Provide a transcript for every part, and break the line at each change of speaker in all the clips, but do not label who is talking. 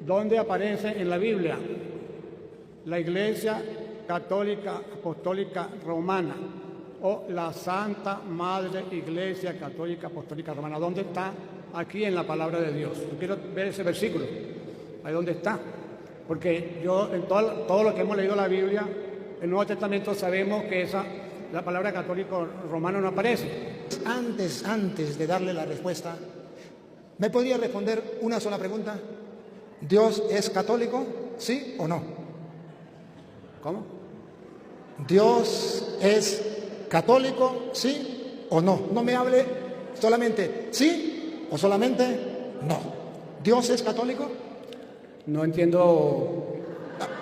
¿dónde aparece en la Biblia la Iglesia Católica Apostólica Romana o la Santa Madre Iglesia Católica Apostólica Romana? ¿Dónde está aquí en la palabra de Dios? Yo quiero ver ese versículo, ahí dónde está, porque yo en todo lo que hemos leído la Biblia, el Nuevo Testamento, sabemos que la palabra católico romano no aparece.
Antes de darle la respuesta, ¿me podría responder una sola pregunta? ¿Dios es católico? ¿Sí o no?
¿Cómo?
¿Dios es católico? ¿Sí o no? No me hable solamente sí o solamente no. ¿Dios es católico?
No entiendo.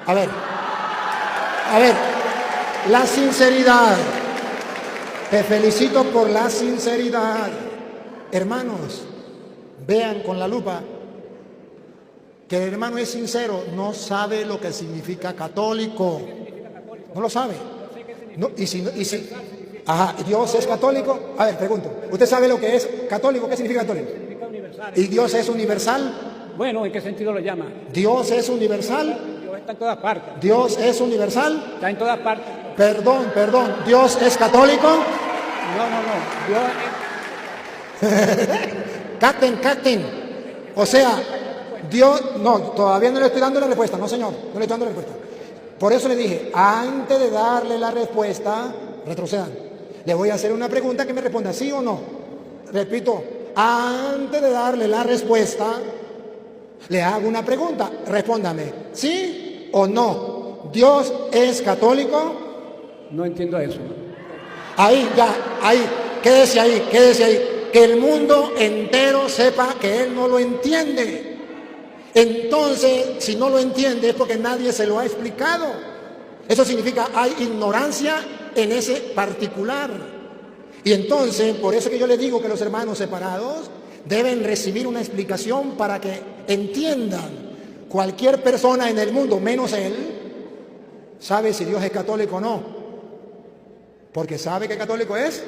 A ver, la sinceridad. Te felicito por la sinceridad. Hermanos, vean con la lupa que el hermano es sincero, no sabe lo que significa católico. No lo sabe. No, y si, ajá, ¿Dios es católico? A ver, pregunto, ¿usted sabe lo que es católico? ¿Qué significa católico?
Significa universal.
¿Y Dios es universal?
Bueno, ¿en qué sentido lo llama?
¿Dios es universal?
Dios está en todas partes.
¿Dios es universal?
Está en todas partes.
Perdón, ¿Dios es católico?
No. Dios es...
Captain. O sea, Dios... No, todavía no le estoy dando la respuesta. No, señor, no le estoy dando la respuesta. Por eso le dije, antes de darle la respuesta, retrocedan. Le voy a hacer una pregunta que me responda sí o no. Repito, antes de darle la respuesta, le hago una pregunta. Respóndame, ¿sí o no? ¿Dios es católico?
No entiendo eso.
Ahí, quédese ahí. Que el mundo entero sepa que él no lo entiende. Entonces, si no lo entiende es porque nadie se lo ha explicado. Eso significa hay ignorancia en ese particular. Y entonces, por eso que yo le digo que los hermanos separados deben recibir una explicación para que entiendan. Cualquier persona en el mundo, menos él, sabe si Dios es católico o no. Porque sabe que católico es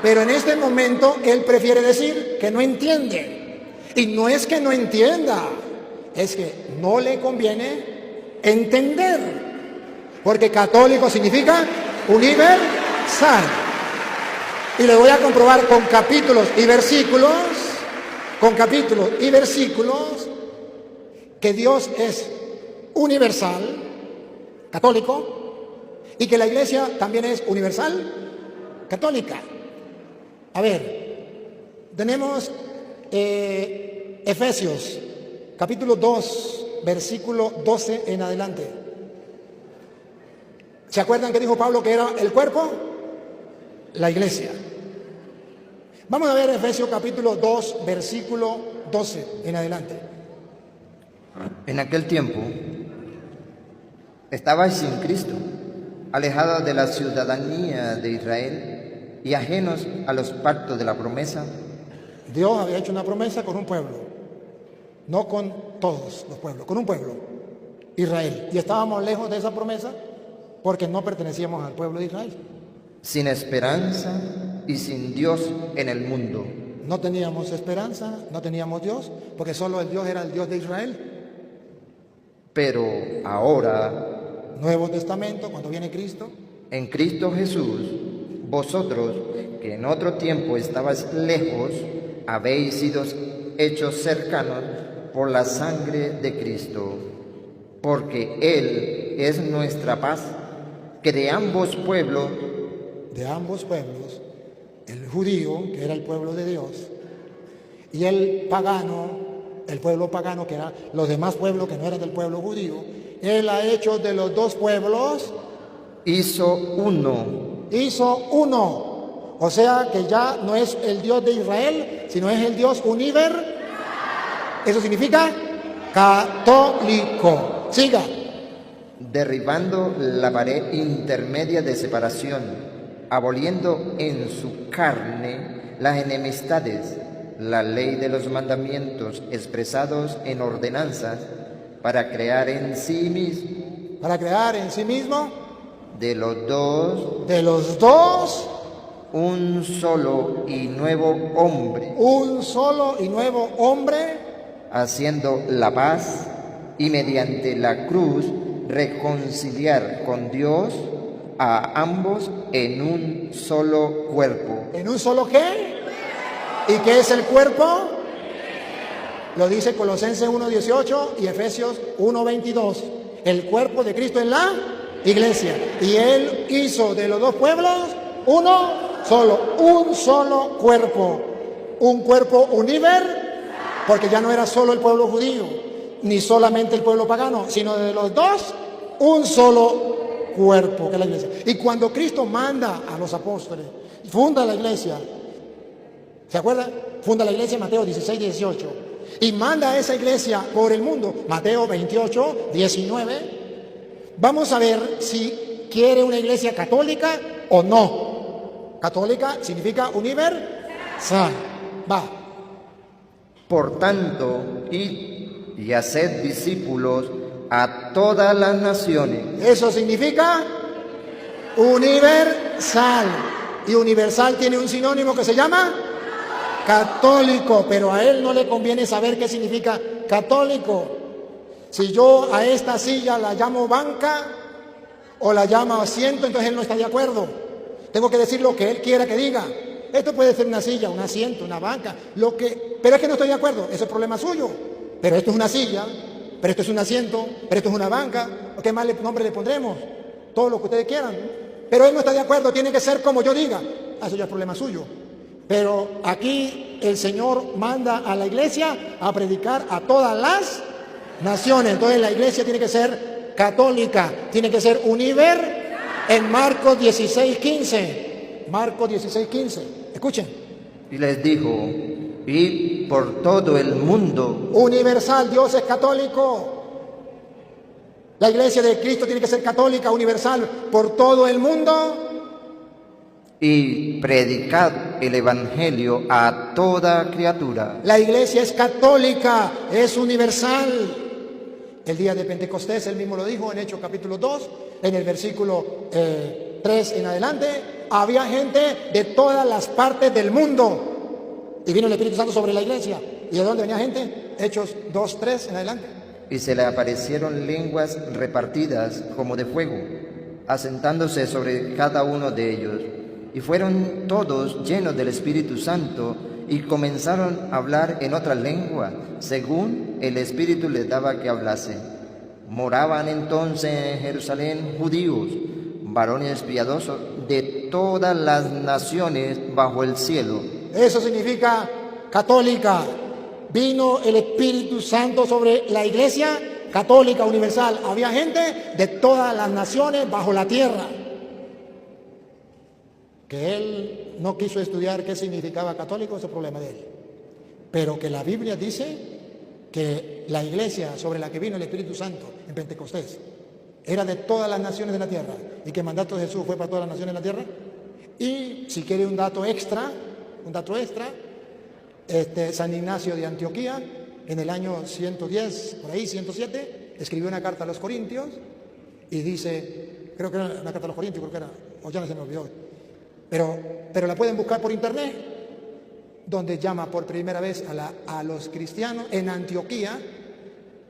pero en este momento él prefiere decir que no entiende. Y no es que no entienda, es que no le conviene entender. Porque católico significa universal. Y le voy a comprobar con capítulos y versículos, que Dios es universal, católico, y que la iglesia también es universal, católica. A ver, tenemos Efesios, capítulo 2, versículo 12 en adelante. ¿Se acuerdan que dijo Pablo que era el cuerpo? La iglesia. Vamos a ver Efesios capítulo 2, versículo 12 en adelante.
En aquel tiempo estabais sin Cristo, alejados de la ciudadanía de Israel y ajenos a los pactos de la promesa.
Dios había hecho una promesa con un pueblo, no con todos los pueblos, con un pueblo, Israel. Y estábamos lejos de esa promesa porque no pertenecíamos al pueblo de Israel.
Sin esperanza y sin Dios en el mundo.
No teníamos esperanza, no teníamos Dios, porque solo el Dios era el Dios de Israel.
Pero ahora,
Nuevo Testamento, cuando viene Cristo,
en Cristo Jesús, vosotros que en otro tiempo estabais lejos, habéis sido hechos cercanos por la sangre de Cristo, porque Él es nuestra paz, que de ambos pueblos, el judío, que era el pueblo de Dios, y el pagano, el pueblo pagano, que eran los demás pueblos que no eran del pueblo judío, Él ha hecho de los dos pueblos, hizo uno.
O sea que ya no es el Dios de Israel, sino es el Dios universal. Eso significa católico. Siga.
Derribando la pared intermedia de separación, aboliendo en su carne las enemistades, la ley de los mandamientos expresados en ordenanzas, para crear en sí mismo de los dos un solo y nuevo hombre, haciendo la paz y mediante la cruz reconciliar con Dios a ambos en un solo cuerpo.
¿En un solo qué? ¿Y qué es el cuerpo? Lo dice Colosenses 1:18 y Efesios 1:22. El cuerpo de Cristo es la iglesia. Y Él hizo de los dos pueblos uno solo, un solo cuerpo. Un cuerpo universal, porque ya no era solo el pueblo judío, ni solamente el pueblo pagano, sino de los dos, un solo cuerpo, que es la iglesia. Y cuando Cristo manda a los apóstoles, funda la iglesia, ¿se acuerda? Funda la iglesia en Mateo 16:18. Y manda a esa iglesia por el mundo, Mateo 28:19. Vamos a ver si quiere una iglesia católica o no. Católica significa universal. Va.
Por tanto, id y haced discípulos a todas las naciones.
Eso significa universal. Y universal tiene un sinónimo que se llama católico, pero a él no le conviene saber qué significa católico. Si yo a esta silla la llamo banca o la llamo asiento, entonces él no está de acuerdo. Tengo que decir lo que él quiera que diga. Esto puede ser una silla, un asiento, una banca, pero es que no estoy de acuerdo, ese es el problema suyo. Pero esto es una silla, pero esto es un asiento, pero esto es una banca, ¿qué más nombre le pondremos? Todo lo que ustedes quieran. Pero él no está de acuerdo, tiene que ser como yo diga. Eso ya es problema suyo. Pero aquí el Señor manda a la iglesia a predicar a todas las naciones. Entonces la iglesia tiene que ser católica, tiene que ser universal. En Marcos 16:15. Marcos 16:15. Escuchen.
Y les dijo, id por todo el mundo.
Universal, Dios es católico. La iglesia de Cristo tiene que ser católica, universal, por todo el mundo.
Y predicad el evangelio a toda criatura.
La iglesia es católica, es universal. El día de Pentecostés, él mismo lo dijo en Hechos capítulo 2, en el versículo 3 en adelante, había gente de todas las partes del mundo. Y vino el Espíritu Santo sobre la iglesia. ¿Y de dónde venía gente? Hechos 2:3 en adelante.
Y se le aparecieron lenguas repartidas como de fuego, asentándose sobre cada uno de ellos. Y fueron todos llenos del Espíritu Santo y comenzaron a hablar en otra lengua, según el Espíritu les daba que hablase. Moraban entonces en Jerusalén judíos, varones piadosos de todas las naciones bajo el cielo.
Eso significa católica. Vino el Espíritu Santo sobre la iglesia católica universal. Había gente de todas las naciones bajo la tierra. Que él no quiso estudiar qué significaba católico, ese es el problema de él. Pero que la Biblia dice que la iglesia sobre la que vino el Espíritu Santo en Pentecostés era de todas las naciones de la tierra y que el mandato de Jesús fue para todas las naciones de la tierra. Y si quiere un dato extra, San Ignacio de Antioquía, en el año 110, por ahí 107, escribió una carta a los Corintios y dice, creo que era una carta a los Corintios, o ya no se me olvidó, pero la pueden buscar por internet, donde llama por primera vez a los cristianos en Antioquía,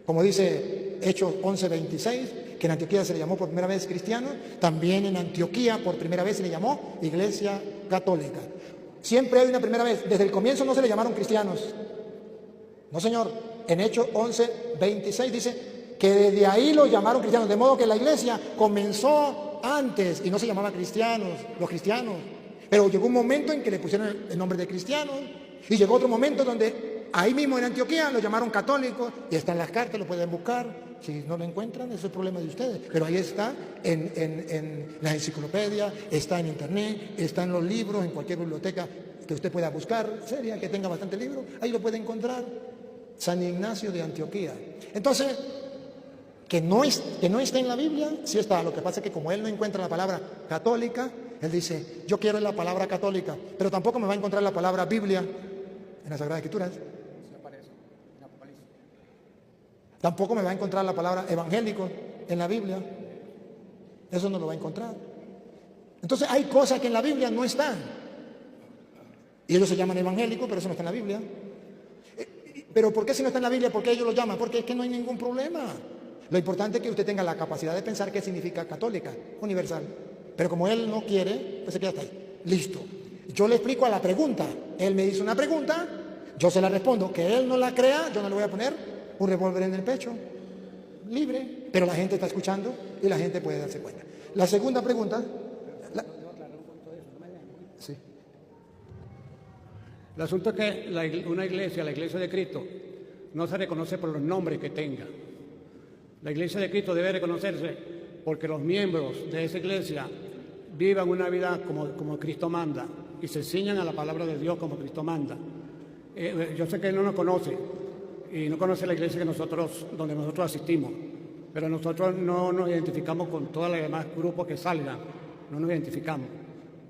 como dice Hechos 11:26, que en Antioquía se le llamó por primera vez cristiano, también en Antioquía por primera vez se le llamó Iglesia Católica. Siempre hay una primera vez. Desde el comienzo no se le llamaron cristianos. No, señor. En Hechos 11:26 dice que desde ahí los llamaron cristianos. De modo que la iglesia comenzó antes y no se llamaba los cristianos. Pero llegó un momento en que le pusieron el nombre de cristianos. Y llegó otro momento donde ahí mismo en Antioquía lo llamaron católicos. Y está en las cartas, lo pueden buscar. Si no lo encuentran, ese es el problema de ustedes. Pero ahí está en la enciclopedia, está en internet, está en los libros, en cualquier biblioteca que usted pueda buscar, seria, que tenga bastante libro, ahí lo puede encontrar. San Ignacio de Antioquía. Entonces, que no esté en la Biblia, sí está. Lo que pasa es que como él no encuentra la palabra católica, él dice, yo quiero la palabra católica, pero tampoco me va a encontrar la palabra Biblia en las Sagradas Escrituras. Tampoco me va a encontrar la palabra evangélico en la Biblia. Eso no lo va a encontrar. Entonces hay cosas que en la Biblia no están. Y ellos se llaman evangélicos, pero eso no está en la Biblia. Pero ¿por qué si no está en la Biblia? ¿Por qué ellos lo llaman? Porque es que no hay ningún problema. Lo importante es que usted tenga la capacidad de pensar qué significa católica, universal. Pero como él no quiere, pues se queda hasta ahí. Listo. Yo le explico a la pregunta. Él me hizo una pregunta, yo se la respondo. Que él no la crea, yo no le voy a poner un revólver en el pecho. Libre. Pero la gente está escuchando y la gente puede darse cuenta. La segunda pregunta. Sí.
El asunto es que una iglesia, la iglesia de Cristo, no se reconoce por los nombres que tenga. La iglesia de Cristo debe reconocerse porque los miembros de esa iglesia vivan una vida como Cristo manda y se ciñan a la palabra de Dios como Cristo manda. Yo sé que él no nos conoce y no conoce la iglesia donde nosotros asistimos, pero nosotros no nos identificamos con todos los demás grupos que salgan, no nos identificamos.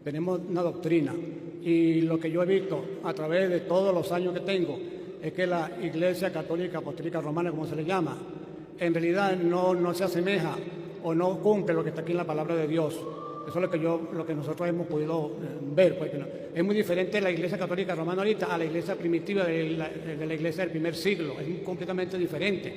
Tenemos una doctrina y lo que yo he visto a través de todos los años que tengo es que la Iglesia Católica Apostólica Romana, como se le llama, en realidad no se asemeja o no cumple lo que está aquí en la palabra de Dios. Eso es lo que nosotros hemos podido ver. Porque es muy diferente la Iglesia Católica Romana ahorita a la Iglesia primitiva de la Iglesia del primer siglo. Es completamente diferente.